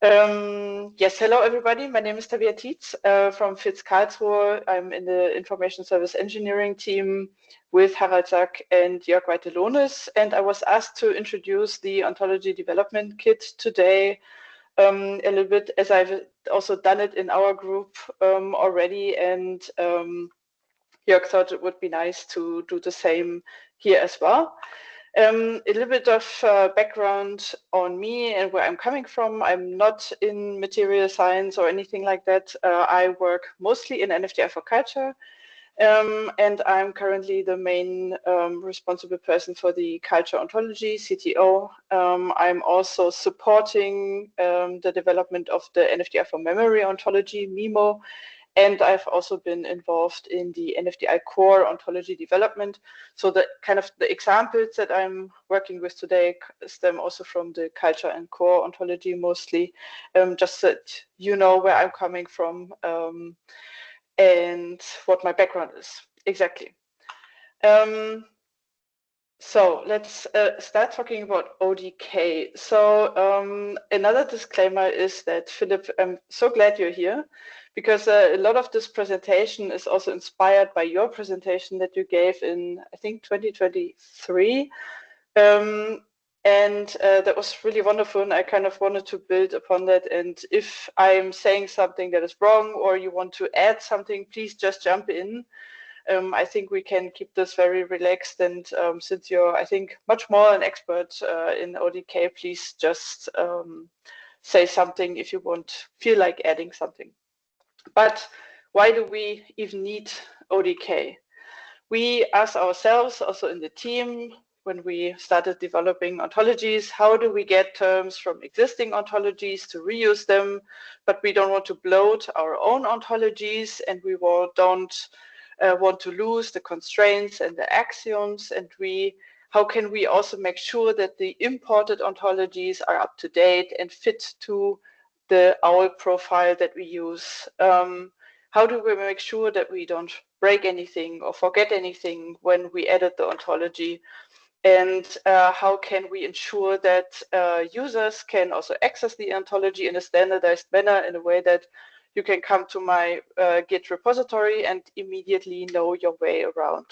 Yes, hello everybody. My name is Tabea Tietz from FITS Karlsruhe. I'm in the Information Service Engineering team with Harald Sack and Jörg Weitelohnes, and I was asked to introduce the Ontology Development Kit today a little bit, as I've also done it in our group already, and Jörg thought it would be nice to do the same here as well. A little bit of background on me and where I'm coming from. I'm not in material science or anything like that. I work mostly in NFDI for culture, and I'm currently the main responsible person for the culture ontology, CTO. I'm also supporting the development of the NFDI for memory ontology, MIMO, and I've also been involved in the NFDI core ontology development. So the kind of the examples that I'm working with today stem also from the culture and core ontology mostly, just that you know where I'm coming from and what my background is exactly. So let's start talking about ODK. So another disclaimer is that, Philip, I'm so glad you're here, because a lot of this presentation is also inspired by your presentation that you gave in, I think, 2023. And that was really wonderful, and I kind of wanted to build upon that. And if I'm saying something that is wrong or you want to add something, please just jump in. I think we can keep this very relaxed, and since you're, I think, much more an expert in ODK, please just say something if you feel like adding something. But why do we even need ODK? We asked ourselves, also in the team, when we started developing ontologies, how do we get terms from existing ontologies to reuse them, but we don't want to bloat our own ontologies, and we don't want to lose the constraints and the axioms, and how can we also make sure that the imported ontologies are up to date and fit to the OWL profile that we use? How do we make sure that we don't break anything or forget anything when we edit the ontology? And how can we ensure that users can also access the ontology in a standardized manner, in a way that you can come to my Git repository and immediately know your way around?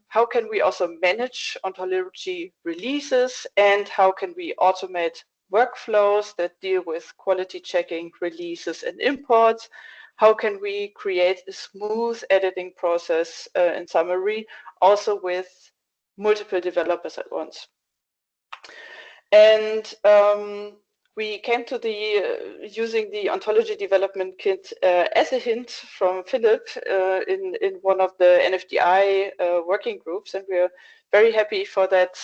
How can we also manage ontology releases, and how can we automate workflows that deal with quality checking, releases, and imports? How can we create a smooth editing process, in summary, also with multiple developers at once? And we came to the using the Ontology Development Kit as a hint from Philip in one of the NFDI working groups, and we're very happy for that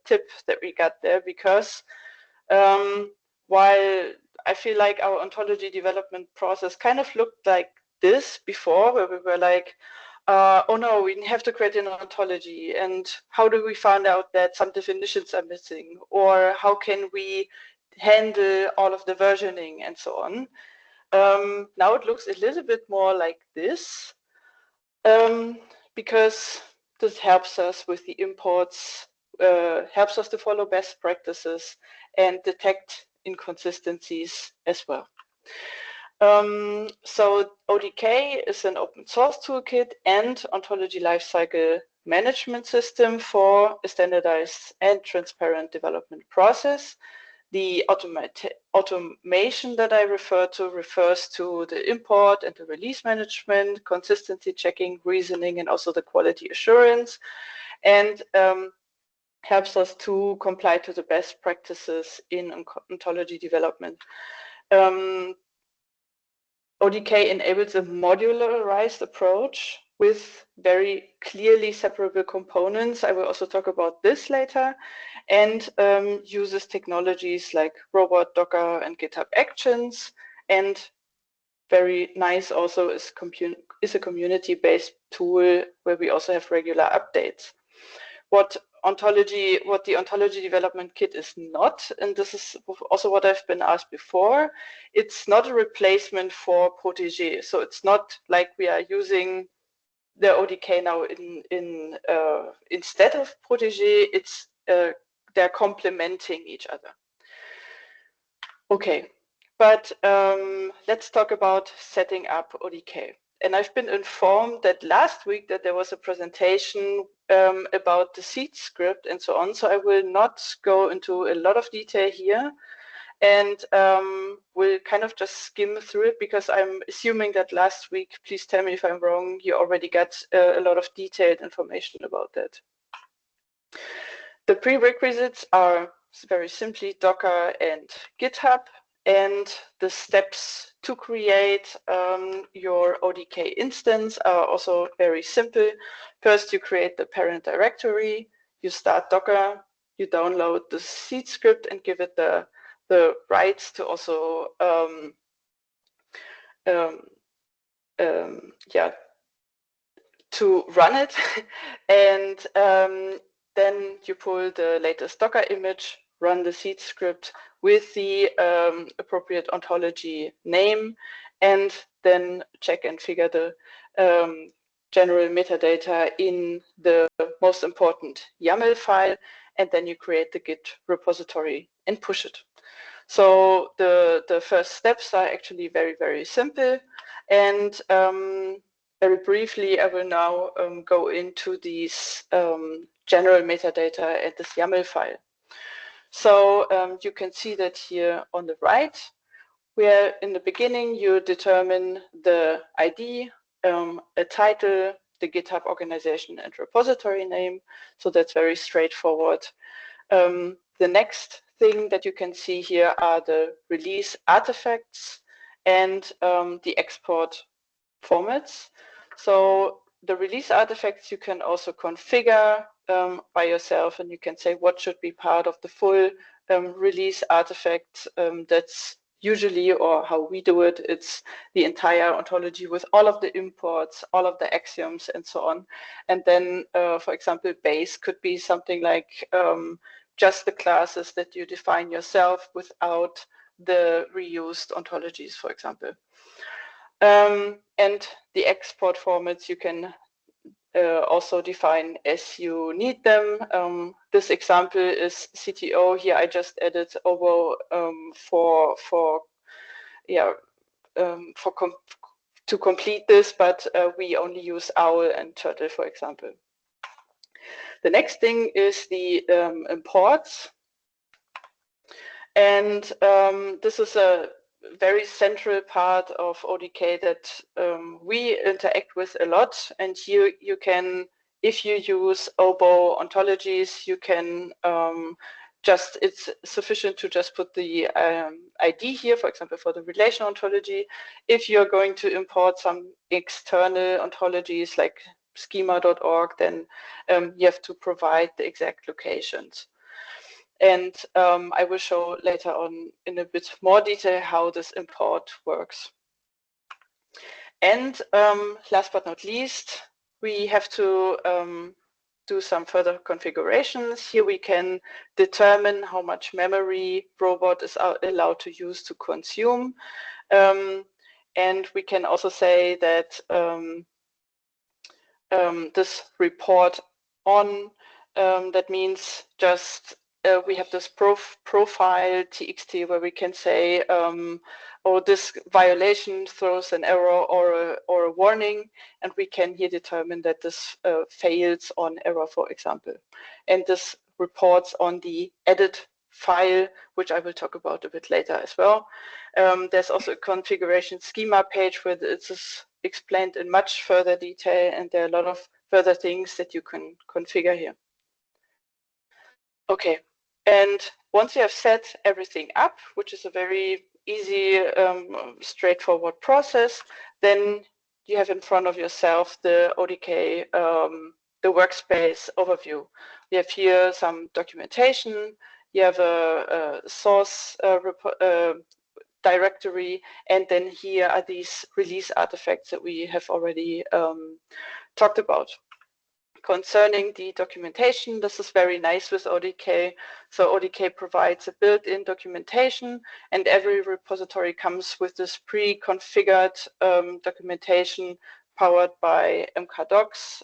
tip that we got there, because while I feel like our ontology development process kind of looked like this before, where we were like, oh no, we have to create an ontology, and how do we find out that some definitions are missing, or how can we handle all of the versioning and so on? Now it looks a little bit more like this, because this helps us with the imports, helps us to follow best practices and detect inconsistencies as well. So ODK is an open source toolkit and ontology lifecycle management system for a standardized and transparent development process. The automation that I refer to refers to the import and the release management, consistency checking, reasoning, and also the quality assurance, and helps us to comply to the best practices in ontology development. ODK enables a modularized approach with very clearly separable components. I will also talk about this later, and uses technologies like Robot, Docker, and GitHub Actions. And very nice also is a community-based tool where we also have regular updates. What the Ontology Development Kit is not, and this is also what I've been asked before, it's not a replacement for Protégé. So it's not like we are using the ODK now instead of Protégé. It's they're complementing each other. Okay, but let's talk about setting up ODK. And I've been informed that last week that there was a presentation about the seed script and so on. So I will not go into a lot of detail here, and we'll kind of just skim through it because I'm assuming that last week, please tell me if I'm wrong, you already got a lot of detailed information about that. The prerequisites are very simply Docker and GitHub, and the steps to create your ODK instance are also very simple. First, you create the parent directory, you start Docker, you download the seed script and give it the rights to also to run it. And then you pull the latest Docker image, run the seed script with the appropriate ontology name, and then check and figure the general metadata in the most important YAML file, and then you create the Git repository and push it. So the first steps are actually very, very simple. And very briefly, I will now go into these general metadata and this YAML file. So you can see that here on the right, where in the beginning you determine the ID, a title, the GitHub organization and repository name. So that's very straightforward. The next thing that you can see here are the release artifacts and the export formats. So the release artifacts you can also configure by yourself, and you can say what should be part of the full release artifact. That's usually, or how we do it, it's the entire ontology with all of the imports, all of the axioms and so on. And then, for example, base could be something like just the classes that you define yourself without the reused ontologies, for example. And the export formats you can also define as you need them. This example is CTO. Here I just added OBO to complete this, but we only use OWL and Turtle, for example. The next thing is the imports. And this is a very central part of ODK that we interact with a lot. And here you can, if you use OBO ontologies, you can it's sufficient to just put the ID here, for example, for the relation ontology. If you're going to import some external ontologies like schema.org, then you have to provide the exact locations. And I will show later on in a bit more detail how this import works. And last but not least, we have to do some further configurations. Here we can determine how much memory robot is allowed to use to consume. And we can also say that this report on, that means just we have this profile txt where we can say, oh, this violation throws an error or a warning, and we can here determine that this fails on error, for example. And this reports on the edit file, which I will talk about a bit later as well. There's also a configuration schema page where it is explained in much further detail, and there are a lot of further things that you can configure here. Okay, and once you have set everything up, which is a very easy, straightforward process, then you have in front of yourself the ODK, the workspace overview. You have here some documentation, you have a source directory, and then here are these release artifacts that we have already talked about. Concerning the documentation, this is very nice with ODK. So ODK provides a built-in documentation, and every repository comes with this pre-configured documentation powered by mkdocs.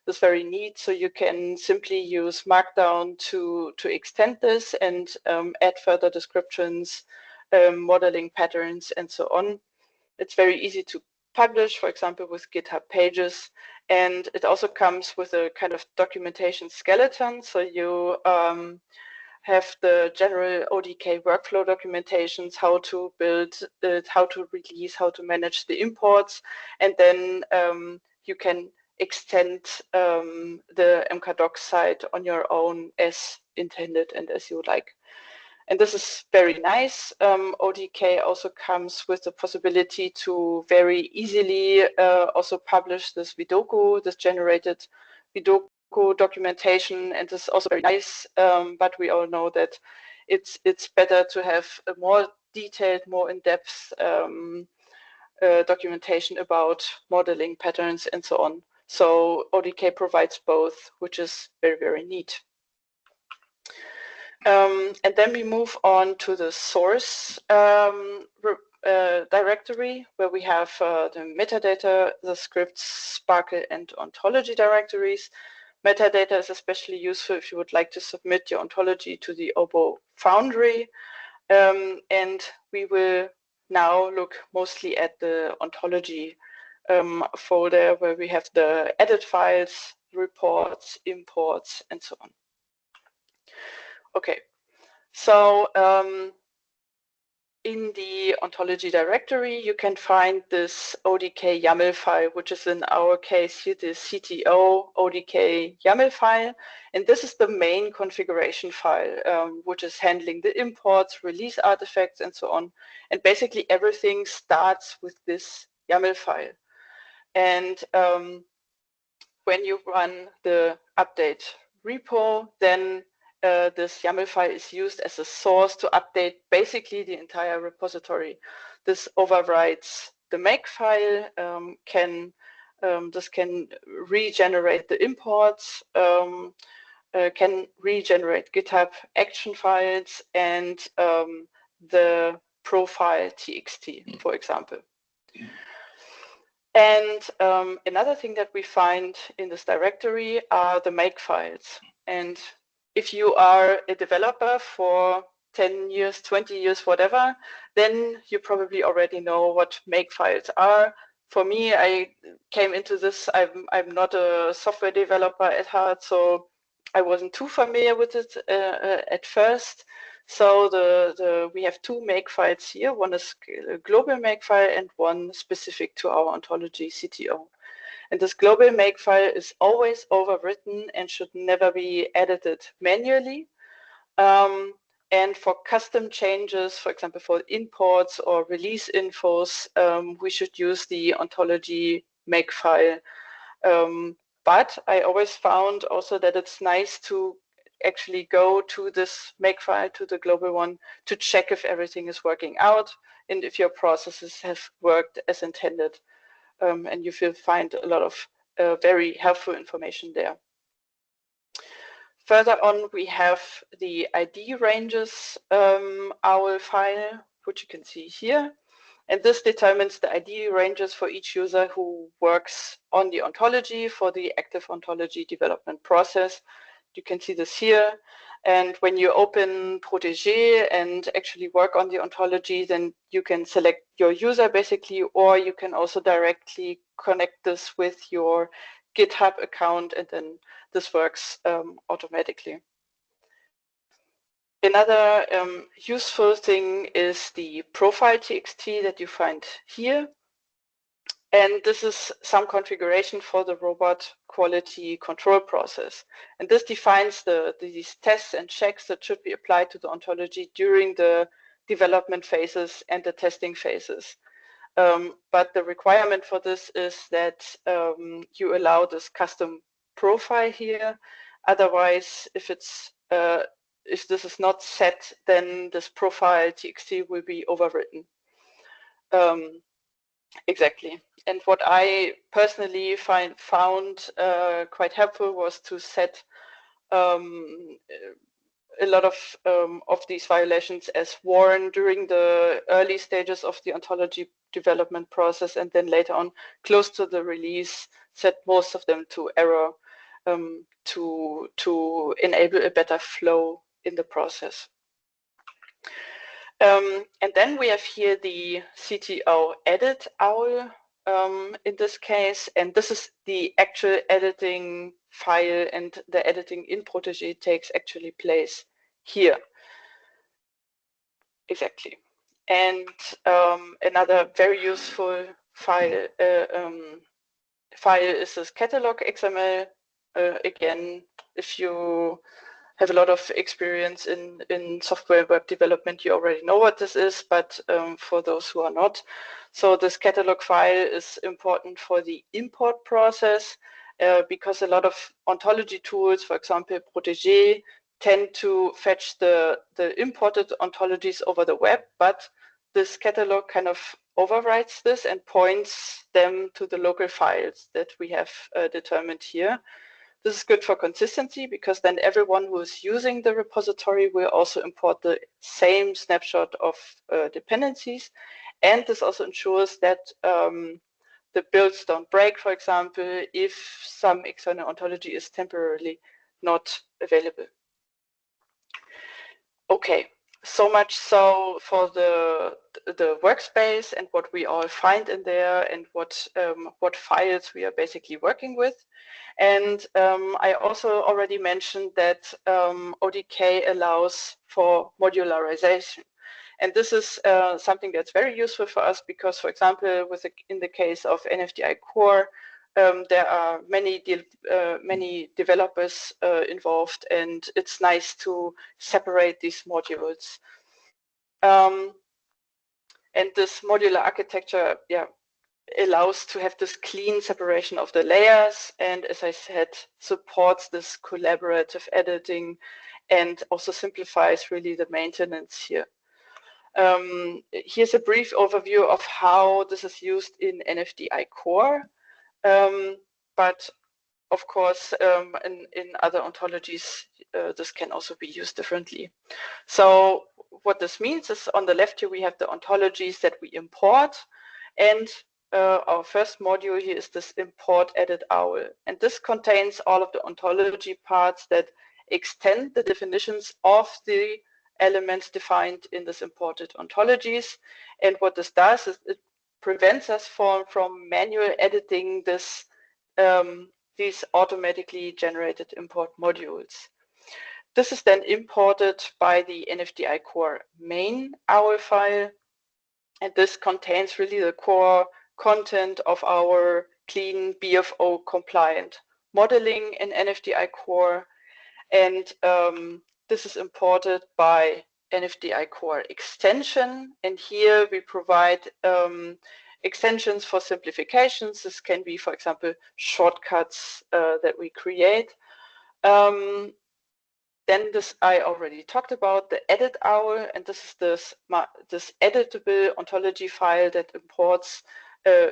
This is very neat. So you can simply use Markdown to extend this and add further descriptions modeling patterns, and so on. It's very easy to publish, for example, with GitHub Pages. And it also comes with a kind of documentation skeleton. So you have the general ODK workflow documentations, how to build it, how to release, how to manage the imports. And then you can extend the mkdocs site on your own as intended and as you like. And this is very nice. ODK also comes with the possibility to very easily also publish this Vidoku, this generated Vidoku documentation, and this is also very nice. But we all know that it's better to have a more detailed, more in-depth documentation about modeling patterns and so on. So ODK provides both, which is very, very neat. And then we move on to the source directory, where we have the metadata, the scripts, Sparkle, and ontology directories. Metadata is especially useful if you would like to submit your ontology to the OBO Foundry. And we will now look mostly at the ontology folder, where we have the edit files, reports, imports, and so on. Okay, so in the ontology directory, you can find this ODK YAML file, which is in our case here the CTO ODK YAML file. And this is the main configuration file, which is handling the imports, release artifacts, and so on. And basically everything starts with this YAML file. And when you run the update repo, then this YAML file is used as a source to update basically the entire repository. This overrides the make file, this can regenerate the imports, can regenerate GitHub action files, and the profile txt, for example. And another thing that we find in this directory are the make files. And if you are a developer for 10 years, 20 years, whatever, then you probably already know what make files are. For me, I came into this, I'm not a software developer at heart, so I wasn't too familiar with it at first. So we have two make files here. One is a global make file and one specific to our ontology CTO. And this global make file is always overwritten and should never be edited manually. And for custom changes, for example, for imports or release infos, we should use the ontology make file. But I always found also that it's nice to actually go to this make file, to the global one, to check if everything is working out and if your processes have worked as intended. And you will find a lot of very helpful information there. Further on, we have the ID ranges OWL file, which you can see here. And this determines the ID ranges for each user who works on the ontology for the active ontology development process. You can see this here. And when you open Protégé and actually work on the ontology, then you can select your user basically, or you can also directly connect this with your GitHub account, and then this works automatically. Another useful thing is the profile txt that you find here. And this is some configuration for the robot quality control process. And this defines these tests and checks that should be applied to the ontology during the development phases and the testing phases. But the requirement for this is that you allow this custom profile here. Otherwise, if this is not set, then this profile txt will be overwritten. Exactly. And what I personally found quite helpful was to set a lot of these violations as warned during the early stages of the ontology development process, and then later on, close to the release, set most of them to error to enable a better flow in the process. And then we have here the CTO edit OWL in this case, and this is the actual editing file, and the editing in Protégé takes actually place here. Exactly. And another very useful file is this catalog XML. Again, if you have a lot of experience in software and web development, you already know what this is, but for those who are not. So this catalog file is important for the import process because a lot of ontology tools, for example, Protégé, tend to fetch the imported ontologies over the web, but this catalog kind of overrides this and points them to the local files that we have determined here. This is good for consistency because then everyone who is using the repository will also import the same snapshot of dependencies. And this also ensures that the builds don't break, for example, if some external ontology is temporarily not available. Okay, so much so for the workspace and what we all find in there and what files we are basically working with. And I also already mentioned that ODK allows for modularization. And this is something that's very useful for us because, for example, in the case of NFDI core, there are many developers involved, and it's nice to separate these modules. And this modular architecture, allows to have this clean separation of the layers, and as I said, supports this collaborative editing and also simplifies really the maintenance here. Here's a brief overview of how this is used in NFDI core. But of course, in other ontologies, this can also be used differently. So what this means is on the left here, we have the ontologies that we import. And our first module here is this import edit OWL. And this contains all of the ontology parts that extend the definitions of the elements defined in this imported ontologies. And what this does is it prevents us from manual editing these automatically generated import modules. This is then imported by the NFDI core main OWL file, and this contains really the core content of our clean BFO compliant modeling in NFDI core, and this is imported by NFDI core extension, and here we provide extensions for simplifications. This can be, for example, shortcuts that we create. Then this I already talked about, the edit OWL, and this is this editable ontology file that imports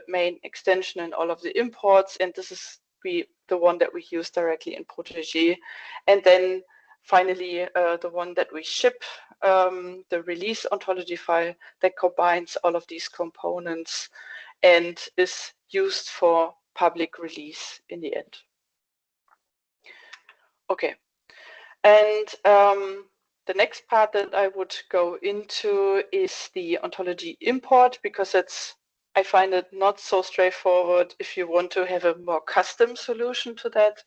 main extension and all of the imports, and this is the one that we use directly in Protégé. And then finally, the one that we ship, the release ontology file that combines all of these components and is used for public release in the end. Okay. And the next part that I would go into is the ontology import, because I find it not so straightforward if you want to have a more custom solution to that.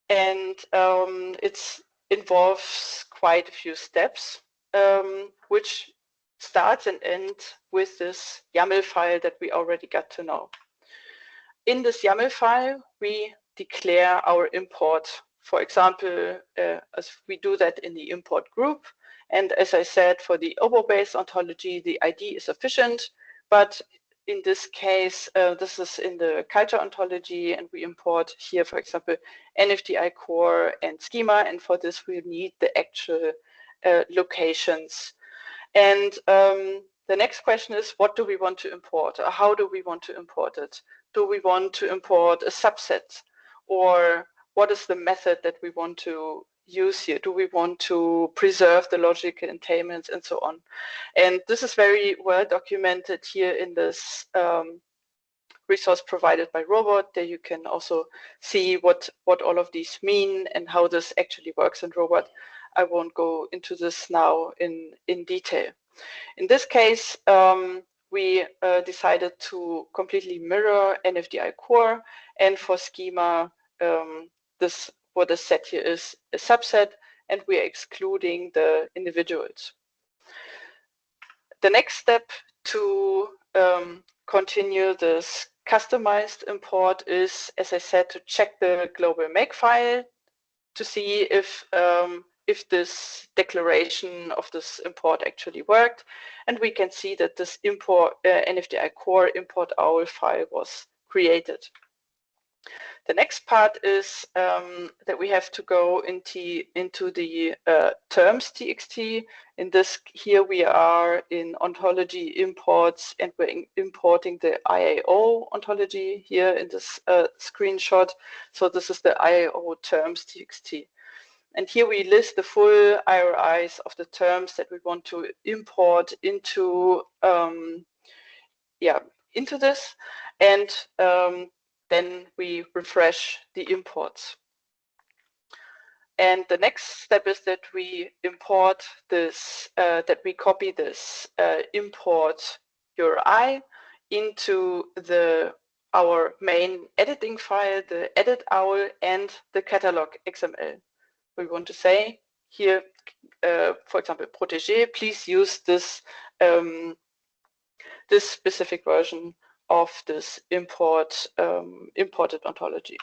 It involves quite a few steps, which starts and ends with this YAML file that we already got to know. In this YAML file, we declare our import. For example, as we do that in the import group. And as I said, for the OBO-based ontology, the ID is sufficient. But in this case, this is in the culture ontology, and we import here, for example, NFDI core and schema. And for this, we need the actual locations. And the next question is, what do we want to import? Or how do we want to import it? Do we want to import a subset? Or what is the method that we want to use here? Do we want to preserve the logical entailments and so on? And this is very well documented here in this resource provided by Robot. There you can also see what all of these mean and how this actually works in Robot. I won't go into this now in detail. In this case, we decided to completely mirror NFDI core, and for schema, this what is set here is a subset, and we are excluding the individuals. The next step to continue this customized import is, as I said, to check the global makefile to see if this declaration of this import actually worked. And we can see that this import NFDI core import OWL file was created. The next part is that we have to go into the terms txt. In this, here we are in ontology imports, and we're importing the IAO ontology here in this screenshot. So this is the IAO terms txt. And here we list the full IRIs of the terms that we want to import into into this, and then we refresh the imports. And the next step is that we import this, that we copy this import URI into our main editing file, the edit OWL and the catalog XML. We want to say here, for example, protégé, please use this this specific version of this imported ontology.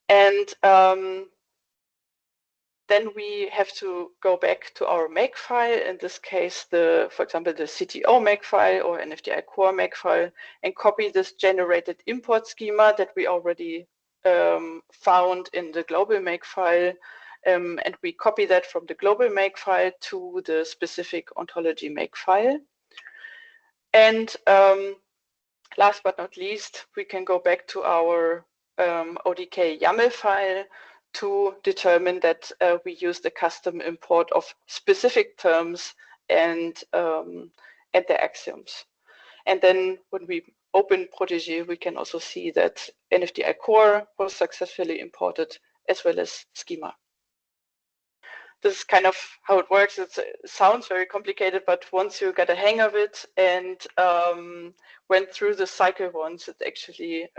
And then we have to go back to our makefile, in this case, for example, the CTO makefile or NFDI core makefile, and copy this generated import schema that we already found in the global makefile, and we copy that from the global makefile to the specific ontology makefile. And last but not least, we can go back to our ODK YAML file to determine that we use the custom import of specific terms and their axioms. And then when we open Protégé, we can also see that NFDI core was successfully imported, as well as schema. This is kind of how it works. It sounds very complicated, but once you get a hang of it and went through the cycle once, it's actually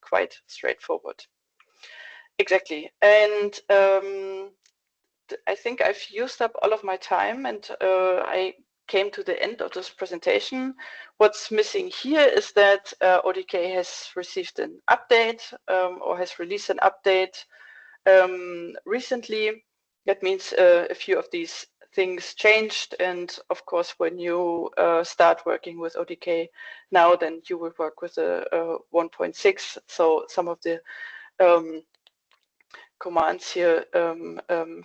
quite straightforward. Exactly. And I think I've used up all of my time, and I came to the end of this presentation. What's missing here is that ODK has received an update or has released an update recently. That means a few of these things changed, and of course, when you start working with ODK now, then you will work with a 1.6. So some of the commands here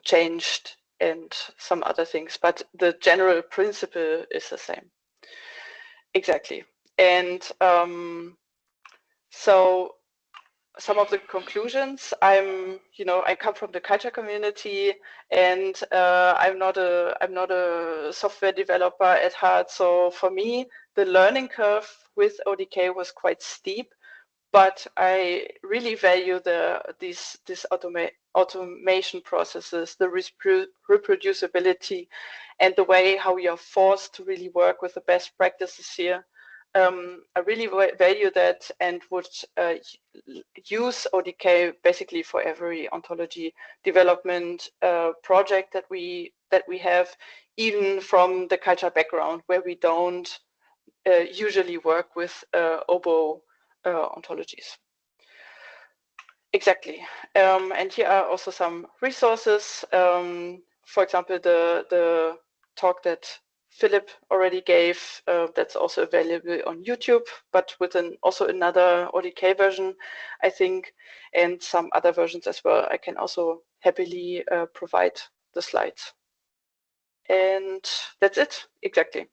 changed and some other things, but the general principle is the same. Exactly. And so some of the conclusions, I come from the culture community, and I'm not a software developer at heart. So for me, the learning curve with ODK was quite steep, but I really value these automation processes, the reproducibility, and the way how we are forced to really work with the best practices here. I really value that, and would use ODK basically for every ontology development project that we have, even from the culture background where we don't usually work with OBO ontologies. Exactly. And here are also some resources. For example, the talk that Philip already gave, that's also available on YouTube, but with also another ODK version, I think, and some other versions as well. I can also happily provide the slides. And that's it, exactly.